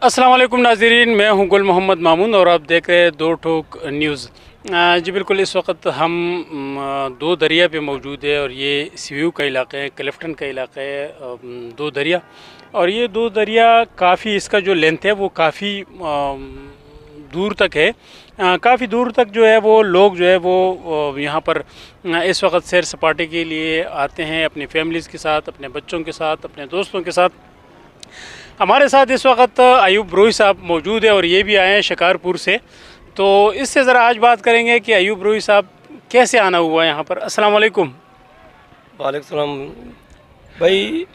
अस्सलाम वालेकुम नाज़रीन, मैं हूं गुल मोहम्मद मामून और आप देख रहे हैं दो ठोक न्यूज़। जी बिल्कुल, इस वक्त हम दो दरिया पे मौजूद है और ये सीव्यू का इलाका है, क्लिफ्टन का इलाका है। दो दरिया और ये दो दरिया काफ़ी, इसका जो लेंथ है वो काफ़ी दूर तक है। काफ़ी दूर तक जो है वो लोग जो है वो यहाँ पर इस वक्त सैर सपाटे के लिए आते हैं, अपनी फैमिलीज़ के साथ, अपने बच्चों के साथ, अपने दोस्तों के साथ। हमारे साथ इस वक्त अयूब रोही साहब मौजूद है और ये भी आए हैं शिकारपुर से। तो इससे ज़रा आज बात करेंगे कि अयूब रोही साहब कैसे आना हुआ यहाँ पर। अस्सलाम वालेकुम। वालेकुम सलाम भाई।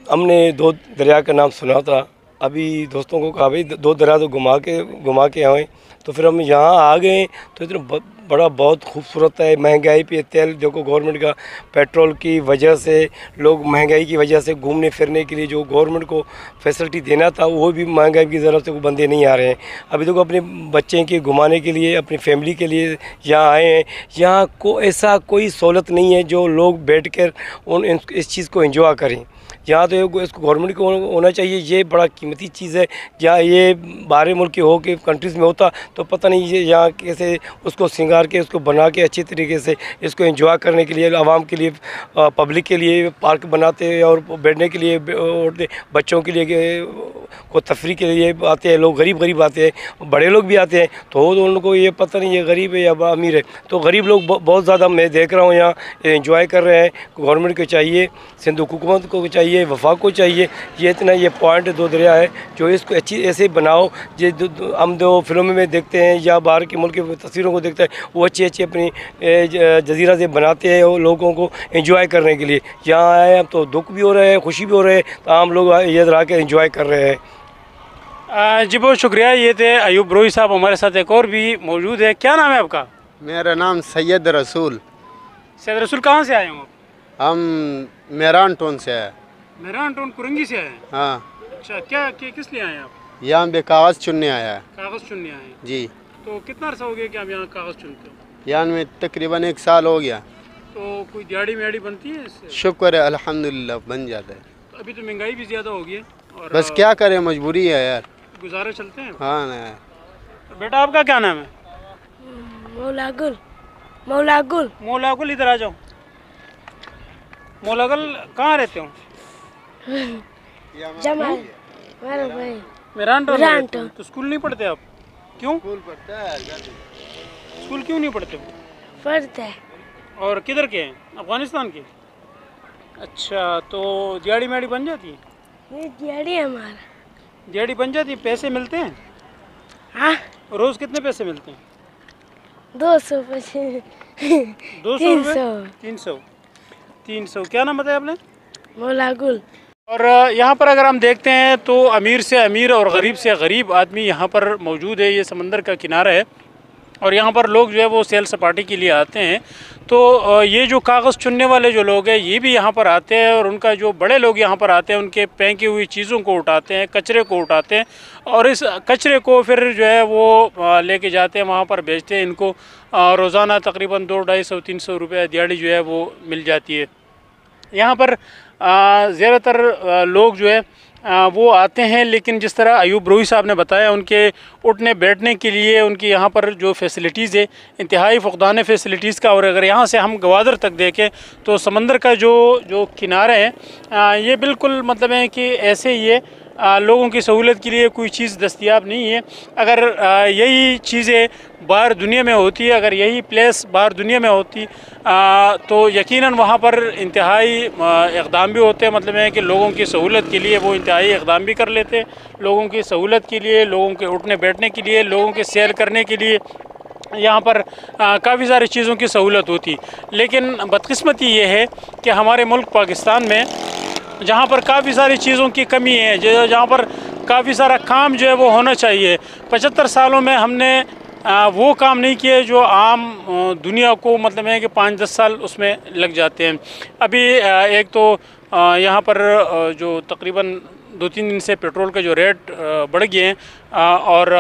हमने दो दरिया का नाम सुना था, अभी दोस्तों को कहा भाई दो दरिया तो घुमा के आए, तो फिर हम यहाँ आ गए। तो इतना बड़ा बहुत खूबसूरत है। महंगाई पे तेल देखो, गवर्नमेंट का पेट्रोल की वजह से लोग, महंगाई की वजह से घूमने फिरने के लिए जो गवर्नमेंट को फैसिलिटी देना था वो भी महंगाई की ज़रूरत से वो बंदे नहीं आ रहे हैं। अभी देखो अपने बच्चे के घुमाने के लिए, अपनी फैमिली के लिए यहाँ आए हैं। यहाँ को ऐसा कोई सहूलत नहीं है जो लोग बैठ कर इस चीज़ को एंजॉय करें। यहाँ तो इसको गवर्नमेंट को होना चाहिए। ये बड़ा कीमती चीज़ है। यहाँ ये बाहरी मुल्क के हो के कंट्रीज़ में होता तो पता नहीं ये यहाँ कैसे उसको श्रृंगार के, उसको बना के अच्छी तरीके से इसको एंजॉय करने के लिए, आवाम के लिए, पब्लिक के लिए पार्क बनाते हैं और बैठने के लिए, बच्चों के लिए को तफरी के लिए आते हैं लोग। गरीब आते हैं, बड़े लोग भी आते हैं। तो उनको ये पता नहीं ये गरीब है या अमीर है। तो गरीब लोग बहुत ज़्यादा मैं देख रहा हूँ यहाँ एंजॉय कर रहे हैं। गवर्नमेंट को चाहिए, सिंध हुकूमत को चाहिए, वफाक को चाहिए, ये इतना ये पॉइंट दो दरिया है जो इसको अच्छी ऐसे बनाओ। ये हम जो फिल्मों में देखते हैं या बाहर के मुल्क की तस्वीरों को देखते हैं, वो अच्छी अपनी जजीरा से बनाते हैं वो लोगों को एंजॉय करने के लिए। यहाँ आए अब तो दुख भी हो रहे हैं, खुशी भी हो रहे हैं, तो आम लोग इधर आके एंजॉय कर रहे हैं। जी बहुत शुक्रिया। ये थे अयूब रोही साहब। हमारे साथ एक और भी मौजूद है। क्या नाम है आपका? मेरा नाम सैयद रसूल। सैयद रसूल, कहाँ से आए हो? हम मेहरान टोन से आए। मेहरान टोन कुरंगी से आए हैं? हाँ। अच्छा, किस लिए आए हैं आप? यहाँ पे कागज़ चुनने आया है। कागज़ चुनने आए हैं जी। तो कितना अर्सा हो गया कि आप यहाँ कागज़ चुनते हो? यहाँ में तकरीबन 1 साल हो गया। तो कोई दिहाड़ी मेहाड़ी बनती है इससे? शुक्र है, अल्हम्दुलिल्लाह बन जाता है। अभी तो महंगाई भी ज़्यादा हो गई है और बस क्या करें, मजबूरी है यार, गुजारे चलते हैं। हाँ ना। तो बेटा आपका क्या नाम है? मौलागुल। मौलागुल। मौलागुल, इधर आ जाओ। मौलागुल कहाँ रहते हो? जमाल मेरा भाई। मेहरान टोन मेहरान रहते हो। टोन। तो स्कूल नहीं पढ़ते आप? क्यों? स्कूल पढ़ता है। स्कूल क्यों नहीं पढ़ते हो? पढ़ता है। और किधर के हैं? अफगानिस्तान के? अच्छा, तो दिहाड़ी मेहाड़ी बन जाती है? ये दिहाड़ी है हमारा। दिहाड़ी बन जाती है, पैसे मिलते हैं? हाँ, रोज़ कितने पैसे मिलते हैं? 200 पैसे। 200 रुपये? 300। 300। क्या नाम बताया आपने? मौलागुल। और यहाँ पर अगर हम देखते हैं तो अमीर से अमीर और गरीब से गरीब आदमी यहाँ पर मौजूद है। ये समंदर का किनारा है और यहाँ पर लोग जो है वो सैर सपाटे के लिए आते हैं। तो ये जो कागज़ चुनने वाले जो लोग हैं ये भी यहाँ पर आते हैं और उनका जो बड़े लोग यहाँ पर आते हैं उनके फेंकी हुई चीज़ों को उठाते हैं, कचरे को उठाते हैं और इस कचरे को फिर जो है वो लेके जाते हैं, वहाँ पर बेचते हैं। इनको रोज़ाना तकरीबन 200-250-300 रुपये दिहाड़ी जो है वो मिल जाती है। यहाँ पर ज़्यादातर लोग जो है वो आते हैं, लेकिन जिस तरह अयूब रोही साहब ने बताया उनके उठने बैठने के लिए उनकी यहाँ पर जो फैसिलिटीज़ है इंतहाई फ़ुक़दान फैसिलिटीज़ का। और अगर यहाँ से हम गवादर तक देखें तो समंदर का जो किनारे हैं ये बिल्कुल मतलब है कि ऐसे ही है, लोगों की सहूलत के लिए कोई चीज़ दस्तयाब नहीं है। अगर यही चीज़ें बाहर दुनिया में होती है, अगर यही प्लेस बाहर दुनिया में होती तो यकीनन वहाँ पर इंतहाई इक़दाम भी होते हैं। मतलब है कि लोगों की सहूलत के लिए वो इंतहाई इक़दाम भी कर लेते हैं। लोगों की सहूलत के लिए, लोगों के उठने बैठने के लिए, लोगों के सैर करने के लिए यहाँ पर काफ़ी सारी चीज़ों की सहूलत होती। लेकिन बदकिस्मती ये है कि हमारे मुल्क पाकिस्तान में जहाँ पर काफ़ी सारी चीज़ों की कमी है, जहाँ पर काफ़ी सारा काम जो है वो होना चाहिए। 75 सालों में हमने वो काम नहीं किए जो आम दुनिया को मतलब है कि 5-10 साल उसमें लग जाते हैं। अभी एक तो यहाँ पर जो तकरीबन 2-3 दिन से पेट्रोल के जो रेट बढ़ गए हैं और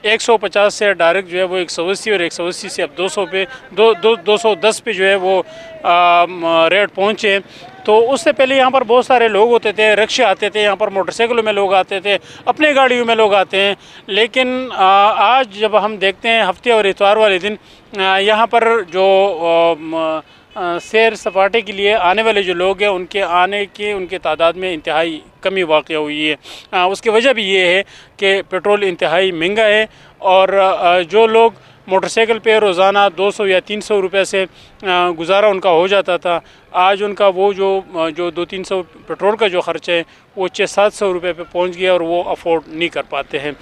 150 से डायरेक्ट जो है वो 180 और 180 से अब 200 पे 210 पे जो है वो रेट पहुँचे। तो उससे पहले यहाँ पर बहुत सारे लोग होते थे, रिक्शे आते थे, यहाँ पर मोटरसाइकिलों में लोग आते थे, अपने गाड़ियों में लोग आते हैं। लेकिन आज जब हम देखते हैं हफ्ते और इतवार वाले दिन यहाँ पर जो सैर सपाटे के लिए आने वाले जो लोग हैं उनके तादाद में इंतहाई कमी वाक़ हुई है। उसकी वजह भी ये है कि पेट्रोल इंतहाई महंगा है और जो लोग मोटरसाइकिल पे रोज़ाना 200 या 300 रुपये से गुजारा उनका हो जाता था, आज उनका वो जो 200-300 पेट्रोल का जो ख़र्च है वो 600-700 रुपये पे पहुंच गया और वो अफोर्ड नहीं कर पाते हैं।